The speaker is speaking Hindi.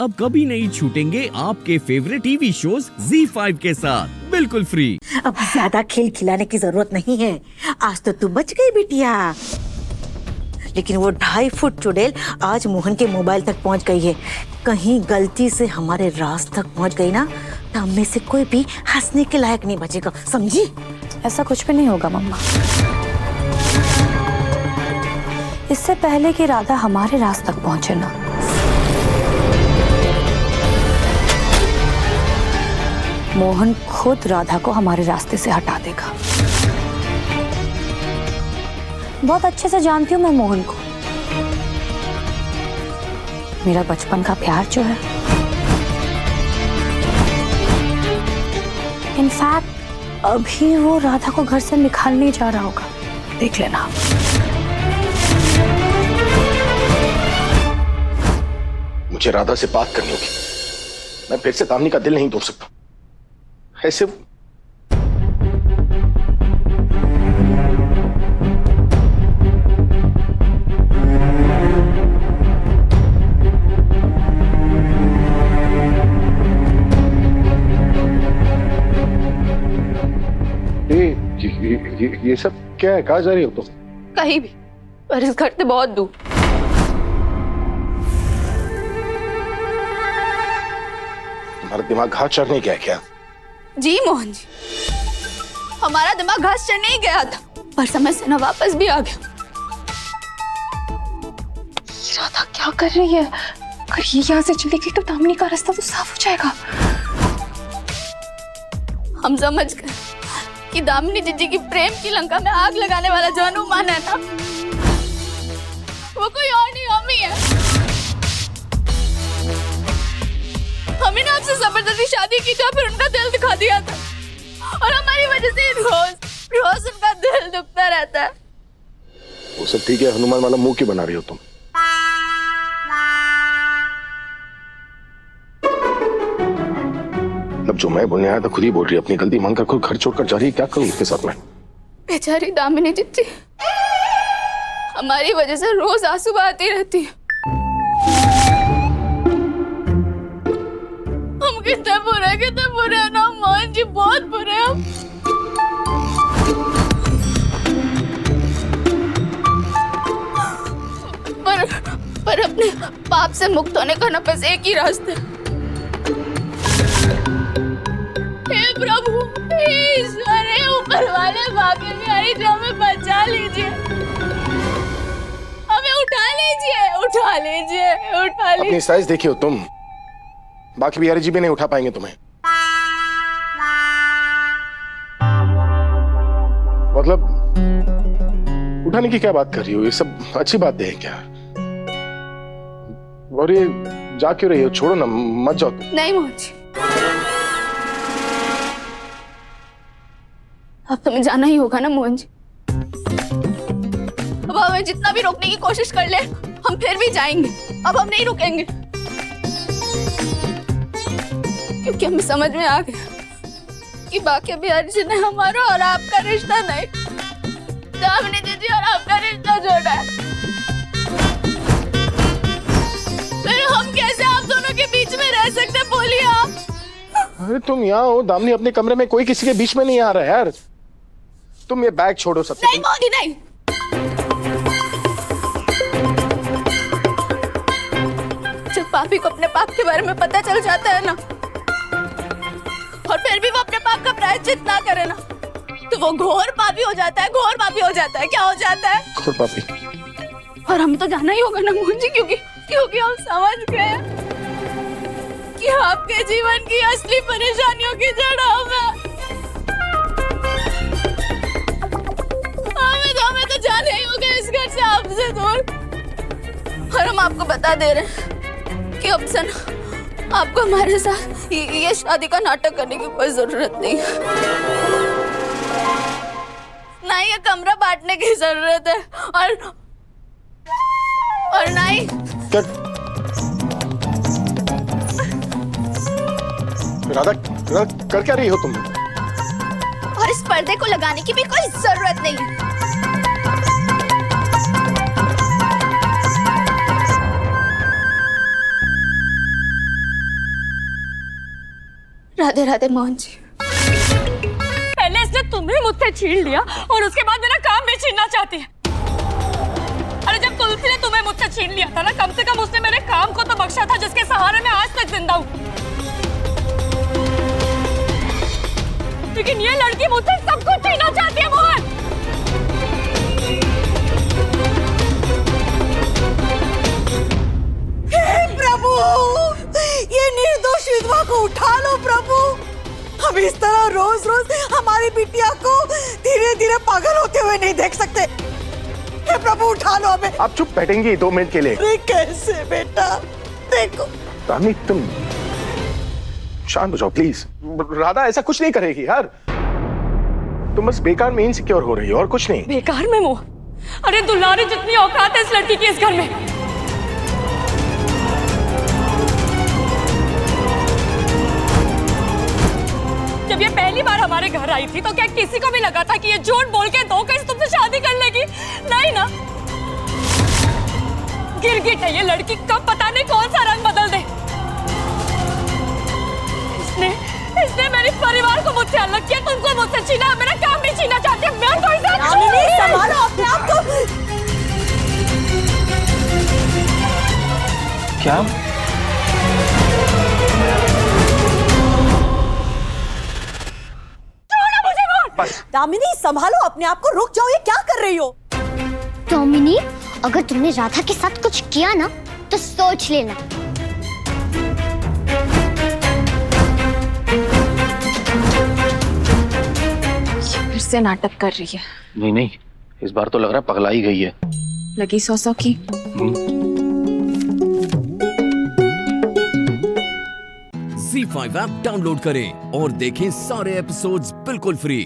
अब कभी नहीं छूटेंगे आपके फेवरेट टीवी शोज ZEE5 के साथ बिल्कुल फ्री। अब ज्यादा खेल खिलाने की जरूरत नहीं है। आज तो तू बच गई बिटिया, लेकिन वो 2.5 फुट चुड़ैल आज मोहन के मोबाइल तक पहुंच गई है। कहीं गलती से हमारे राज तक पहुंच गई ना तो हम में से कोई भी हंसने के लायक नहीं बचेगा, समझी? ऐसा कुछ भी नहीं होगा मम्मा। इससे पहले कि राधा हमारे राज तक पहुंचे ना, मोहन खुद राधा को हमारे रास्ते से हटा देगा। बहुत अच्छे से जानती हूँ मैं मोहन को। मेरा बचपन का प्यार जो है, इनफैक्ट अभी वो राधा को घर से निकालने जा रहा होगा, देख लेना। मुझे राधा से बात करनी होगी। मैं फिर से दामिनी का दिल नहीं तोड़ सकता ऐसे। ये सब क्या है? कहाँ जा रही हो तुम? कहीं भी, पर इस घर से बहुत दूर। तुम्हारा दिमाग घास चढ़ने गया क्या? जी मोहन जी, हमारा दिमाग घास चढ़ने ही गया था, पर समय से ना वापस भी आ गया। राधा क्या कर रही है? अगर ये यहाँ से चली गई तो दामिनी का रास्ता तो साफ हो जाएगा। हम समझ गए कि दामिनी जीजी की प्रेम की लंका में आग लगाने वाला जो हनुमान है ना, वो कोई और नहीं, हम ही है। हमने ना आपसे जबरदस्ती शादी की था, फिर उनका दिल दिखा दिया था, और हमारी वजह से रोज रोज उनका दिल दुखता रहता है। वो सब ठीक है, हनुमान वाला मुंह क्यों बना रही हो तुम? मतलब जो मैं बोलने आया था खुद ही बोल रही है। अपनी गलती मानकर खुद घर छोड़कर जा रही है। क्या करूं उसके साथ में? बेचारी दामिनी जीजी हमारी वजह से रोज आंसू बहाती रहती है। हम कितने बुरे हैं ना मोहन जी, बहुत बुरे हैं हम। पर अपने पाप से मुक्त होने का ना बस एक ही रास्ता है। हे प्रभु, हे ईश्वर, हे ऊपर वाले भाग्य बिहारी जी, हमें बचा लीजिए, हमें उठा लीजिए, उठा लीजिए, उठा लीजिए। अपनी साइज देखिए तुम, बाकी बिहारी जी भी नहीं उठा पाएंगे तुम्हें। मतलब उठाने की क्या बात कर रही हो? ये सब अच्छी बातें हैं क्या? और ये जा क्यों रही हो? छोड़ो ना, मत जाओ तुम। नहीं मोहन जी, अब तुम्हें जाना ही होगा ना मोहन जी। अब हमें जितना भी रोकने की कोशिश कर ले, हम फिर भी जाएंगे। अब हम नहीं रुकेंगे, क्योंकि हमें समझ में आ गया कि बाकी बिहारी जी ने हमारा और आपका रिश्ता नहीं, दामिनी दीदी और आपका रिश्ता जोड़ा है। फिर हम कैसे आप दोनों के बीच में रह सकते, बोलिए आप। अरे तुम यहाँ हो, दामिनी अपने कमरे में, कोई किसी के बीच में नहीं आ रहा है यार। तुम ये बैग छोड़ो सबसे। नहीं मोदी नहीं, जब पापी को अपने पाप के बारे में पता चल जाता है ना, और फिर भी वो अपने पाप का प्रायश्चित ना करे ना, तो वो घोर पापी हो जाता है, घोर पापी हो जाता है। क्या हो जाता है? घोर पापी। और हमें तो जाना ही होगा ना मोहन जी, क्योंकि हम समझ गए कि आपके जीवन की असली परेशानियों की जड़ हमें तो जाना ही होगा इस घर से, आपसे दूर। और हम आपको बता दे रहे हैं कि अब से आपको हमारे साथ ये शादी का नाटक करने की कोई जरूरत नहीं है, ना ये कमरा बांटने की जरूरत है, और ना ही राधा कर क्या रही हो तुम? और इस पर्दे को लगाने की भी कोई जरूरत नहीं है। राधे राधे मोहन जी। पहले इसने तुम्हें मुझसे छीन लिया और उसके बाद मेरा काम भी छीनना चाहती है। अरे जब तुलसी ने तुम्हें मुझसे छीन लिया था ना, कम से कम उसने मेरे काम को तो बख्शा था जिसके सहारे मैं आज तक जिंदा हूँ। लेकिन ये लड़की मुझसे सब कुछ छीनना चाहती है मोहन। हे प्रभु, ये निर्दोष विधवा को उठा लो प्रभु। हम इस तरह रोज रोज हमारी बिटिया को धीरे धीरे पागल होते हुए नहीं देख सकते। हे प्रभु उठा लो हमें। आप चुप बैठेंगी 2 मिनट के लिए? अरे कैसे बेटा, देखो। तामनी तुम शांत हो जाओ प्लीज। राधा ऐसा कुछ नहीं करेगी यार, तुम बस बेकार में इनसिक्योर हो रही हो और कुछ नहीं। बेकार में मोह? अरे दुलारी जितनी औकात है इस लड़की की इस घर में। जब ये पहली बार हमारे घर आई थी तो क्या किसी को भी लगा था कि ये झूठ बोल के धोखे से तुमसे शादी कर लेगी? नहीं ना। गिरगिट है ये लड़की, कब पता नहीं कौन सा रंग बदल दे। इसने मेरे परिवार को मुझसे अलग किया, तुमको मुझसे छीना, मेरा काम भी छीना चाहती है। मैं कोई संभालो अपने आप को। क्या? बस दामिनी संभालो अपने आप को, रुक जाओ, ये क्या कर रही हो? टॉमिनी, अगर तुमने राधा के साथ कुछ किया ना तो सोच लेना। फिर से नाटक कर रही है। नहीं नहीं, इस बार तो लग रहा है पगला ही गई है। लगी 100 की। Z5 ऐप डाउनलोड करें और देखें सारे एपिसोड्स बिल्कुल फ्री।